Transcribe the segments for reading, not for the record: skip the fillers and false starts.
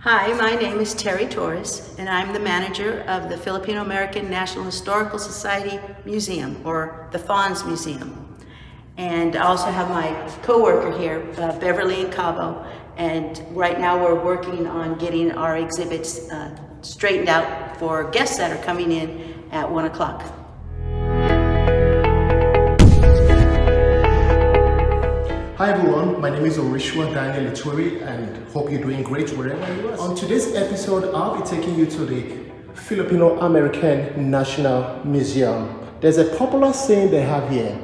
Hi, my name is Terry Torres, and I'm the manager of the Filipino American National Historical Society Museum, or the FONS Museum. And I also have my co-worker here, Beverly and Cabo, and right now we're working on getting our exhibits straightened out for guests that are coming in at 1 o'clock. Hi everyone, my name is Orishwa Daniel Ituri and hope you're doing great wherever you are. On today's episode, I'll be taking you to the Filipino American National Museum. There's a popular saying they have here: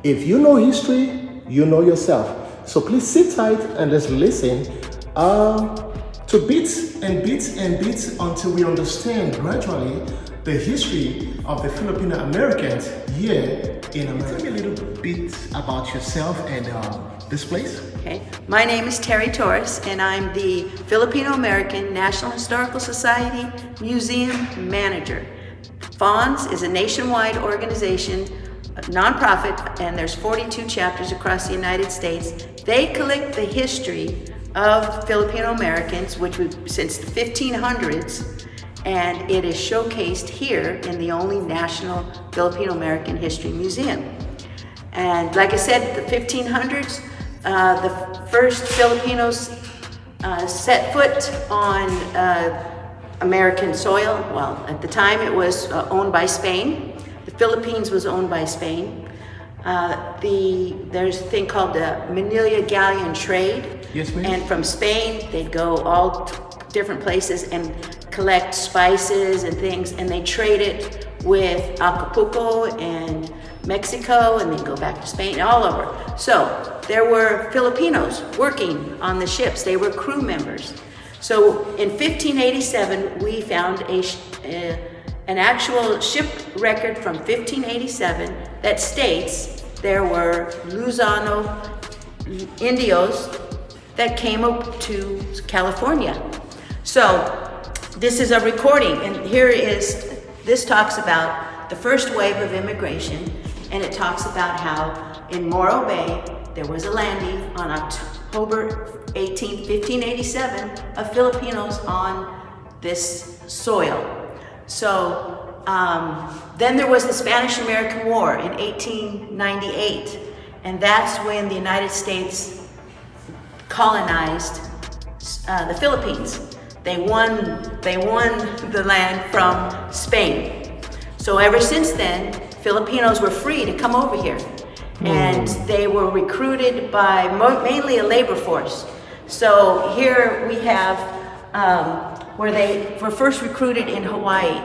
if you know history, you know yourself. So please sit tight and let's listen to bits and bits and bits until we understand gradually the history of the Filipino Americans here in America. Tell me a little bit about yourself and this place. Okay. My name is Terry Torres, and I'm the Filipino American National Historical Society Museum Manager. FONS is a nationwide organization, a nonprofit, and there's 42 chapters across the United States. They collect the history of Filipino Americans, which was since the 1500s, and it is showcased here in the only National Filipino American History Museum. And like I said, the 1500s, the first Filipinos set foot on American soil. Well, at the time it was owned by Spain. The Philippines was owned by Spain. There's a thing called the Manila Galleon trade. Yes, ma'am. And from Spain, they'd go all different places and collect spices and things, and they trade it with Acapulco and Mexico, and then go back to Spain, all over. So there were Filipinos working on the ships. They were crew members. So in 1587, we found an actual ship record from 1587 that states there were Luzano Indios that came up to California. So this is a recording, and this talks about the first wave of immigration, and it talks about how in Morro Bay there was a landing on October 18, 1587 of Filipinos on this soil. So then there was the Spanish-American War in 1898, and that's when the United States colonized the Philippines. They won the land from Spain. So ever since then, Filipinos were free to come over here. And they were recruited by mainly a labor force. So here we have where they were first recruited in Hawaii.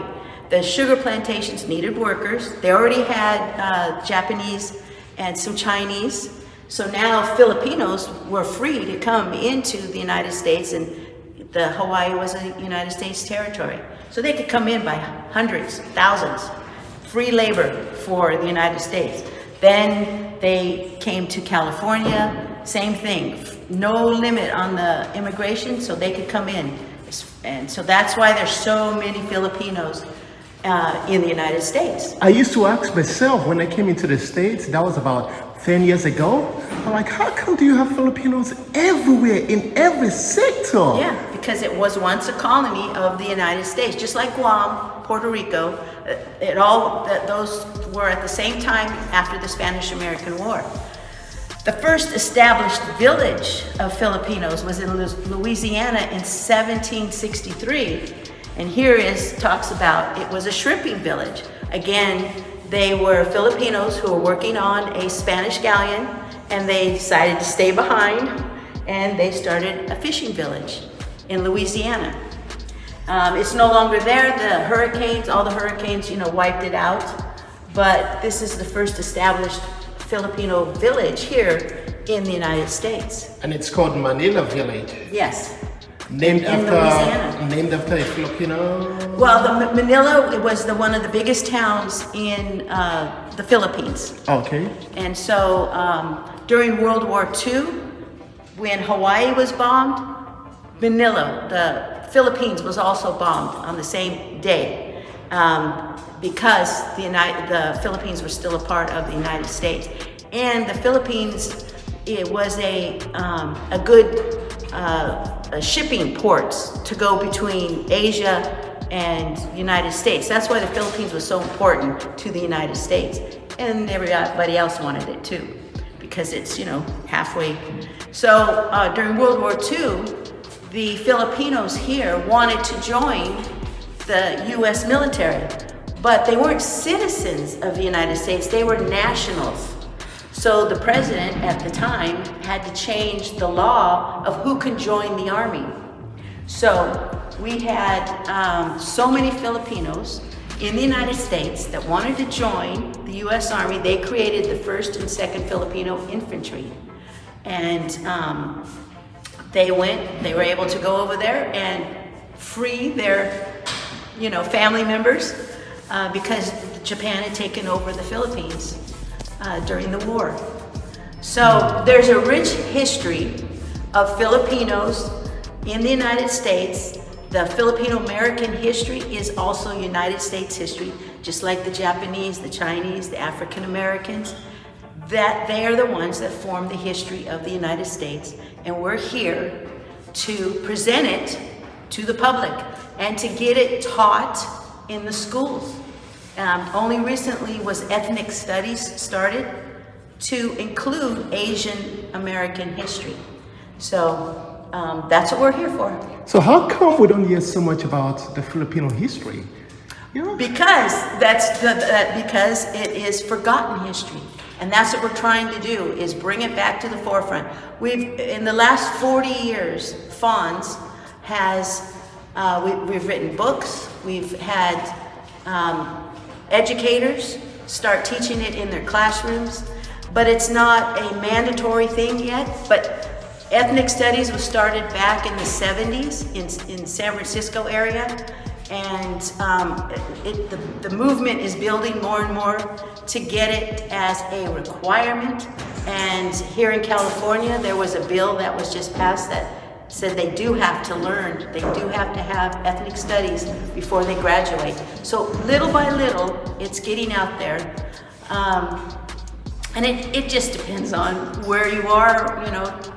The sugar plantations needed workers. They already had Japanese and some Chinese. So now Filipinos were free to come into the United States, and the Hawaii was a United States territory. So they could come in by hundreds, thousands, free labor for the United States. Then they came to California, same thing, no limit on the immigration, so they could come in. And so that's why there's so many Filipinos in the United States. I used to ask myself when I came into the States, that was about 10 years ago, I'm like, how come do you have Filipinos everywhere in every sector? Yeah, because it was once a colony of the United States, just like Guam, Puerto Rico. Those were at the same time after the Spanish-American War. The first established village of Filipinos was in Louisiana in 1763. And here talks about it was a shrimping village. Again, they were Filipinos who were working on a Spanish galleon, and they decided to stay behind, and they started a fishing village in Louisiana. It's no longer there. All the hurricanes, wiped it out. But this is the first established Filipino village here in the United States. And it's called Manila Village. Yes. Named Louisiana. after a Filipino? Well, Manila was one of the biggest towns in the Philippines. Okay. And so during World War II, when Hawaii was bombed, Manila, the Philippines, was also bombed on the same day because the Philippines were still a part of the United States. And the Philippines, it was a good shipping ports to go between Asia and United States. That's why the Philippines was so important to the United States. And everybody else wanted it too, because it's, halfway. So during World War II, the Filipinos here wanted to join the US military, but they weren't citizens of the United States, they were nationals. So the president at the time had to change the law of who can join the army. So we had so many Filipinos in the United States that wanted to join the US Army. They created the 1st and 2nd Filipino Infantry. And they were able to go over there and free their, family members because Japan had taken over the Philippines during the war. So there's a rich history of Filipinos in the United States. The Filipino-American history is also United States history, just like the Japanese, the Chinese, the African Americans. That they are the ones that form the history of the United States, and we're here to present it to the public and to get it taught in the schools. Only recently was ethnic studies started to include Asian American history. So that's what we're here for. So how come we don't hear so much about the Filipino history? Because because it is forgotten history. And that's what we're trying to do, is bring it back to the forefront. In the last 40 years, FONS has, we've written books, we've had educators start teaching it in their classrooms, but it's not a mandatory thing yet. But ethnic studies was started back in the 70s in San Francisco area. And the movement is building more and more to get it as a requirement. And here in California, there was a bill that was just passed that said they do have to learn, they do have to have ethnic studies before they graduate. So little by little, it's getting out there. And it just depends on where you are,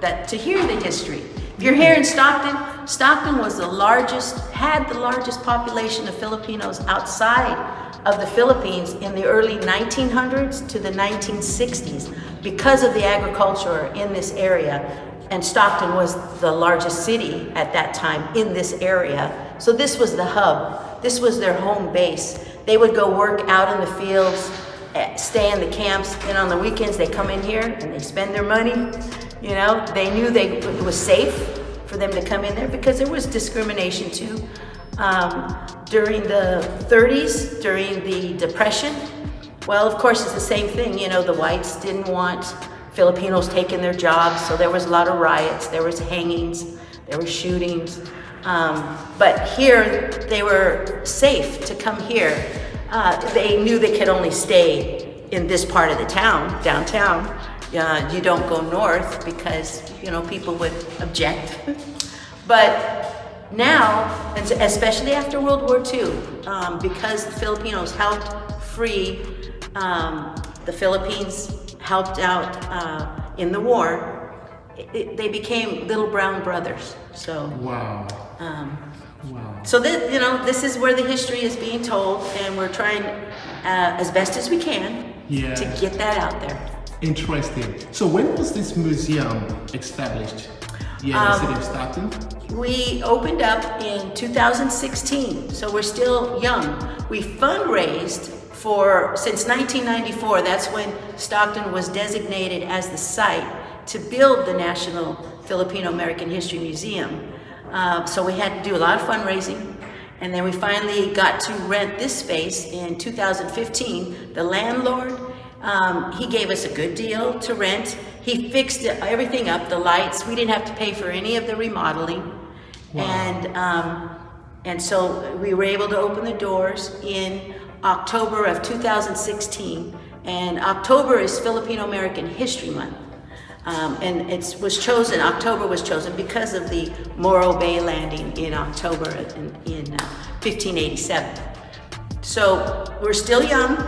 that to hear the history. If you're here in Stockton, Stockton had the largest population of Filipinos outside of the Philippines in the early 1900s to the 1960s because of the agriculture in this area. And Stockton was the largest city at that time in this area. So this was the hub. This was their home base. They would go work out in the fields, stay in the camps, and on the weekends they come in here and they spend their money. They knew it was safe for them to come in there because there was discrimination too. During the 30s, during the Depression, well, of course, it's the same thing. The whites didn't want Filipinos taking their jobs, so there was a lot of riots, there was hangings, there were shootings. But here, they were safe to come here. They knew they could only stay in this part of the town, downtown. You don't go north because, people would object. But now, and especially after World War II, because the Filipinos helped free the Philippines, helped out in the war, they became little brown brothers. So wow. So this is where the history is being told, and we're trying as best as we can to get that out there. Interesting. So when was this museum established? In the city of Stockton? We opened up in 2016, so we're still young. We fundraised since 1994, that's when Stockton was designated as the site to build the National Filipino-American History Museum. So we had to do a lot of fundraising, and then we finally got to rent this space in 2015. The landlord, he gave us a good deal to rent. He fixed everything up, the lights. We didn't have to pay for any of the remodeling. Wow. And so we were able to open the doors in October of 2016. And October is Filipino-American History Month. And October was chosen because of the Morro Bay landing in October in 1587. So we're still young,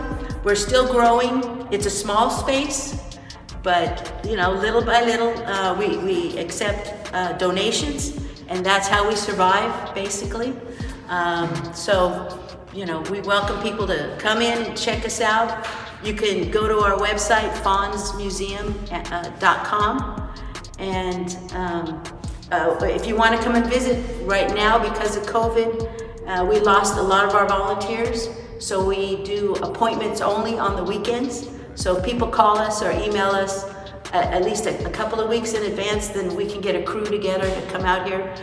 we're still growing. It's a small space, but little by little, we accept donations, and that's how we survive, basically. So, you know, we welcome people to come in and check us out. You can go to our website, fawnsmuseum.com, and if you want to come and visit right now, because of COVID, we lost a lot of our volunteers, so we do appointments only on the weekends. So if people call us or email us at least a couple of weeks in advance, then we can get a crew together to come out here.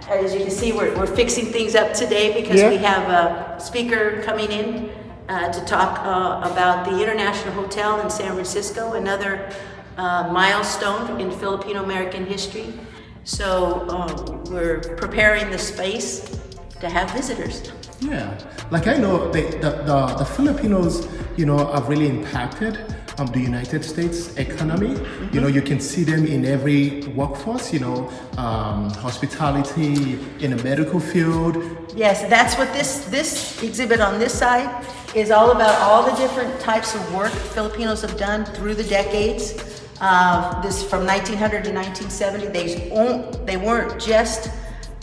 As you can see, we're fixing things up today because we have a speaker coming in to talk about the International Hotel in San Francisco, another milestone in Filipino American history. So we're preparing the space to have visitors. Yeah, like I know the Filipinos, you know, have really impacted the United States economy. You know, you can see them in every workforce, you know, hospitality, in the medical field. Yes, that's what this exhibit on this side is all about, all the different types of work Filipinos have done through the decades. This from 1900 to 1970, they weren't just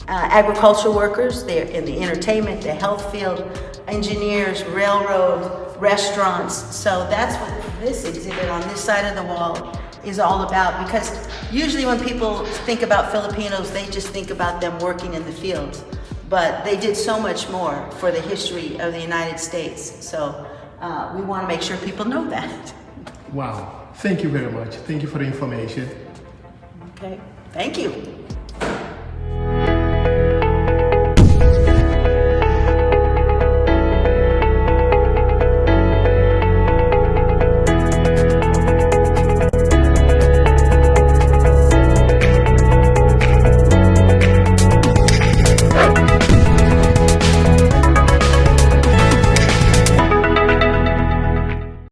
agricultural workers. They're in the entertainment, the health field, engineers, railroad, restaurants. So that's what this exhibit on this side of the wall is all about, because usually when people think about Filipinos, they just think about them working in the fields, but they did so much more for the history of the United States. So we want to make sure people know that. Wow, thank you very much. Thank you for the information. Okay, thank you.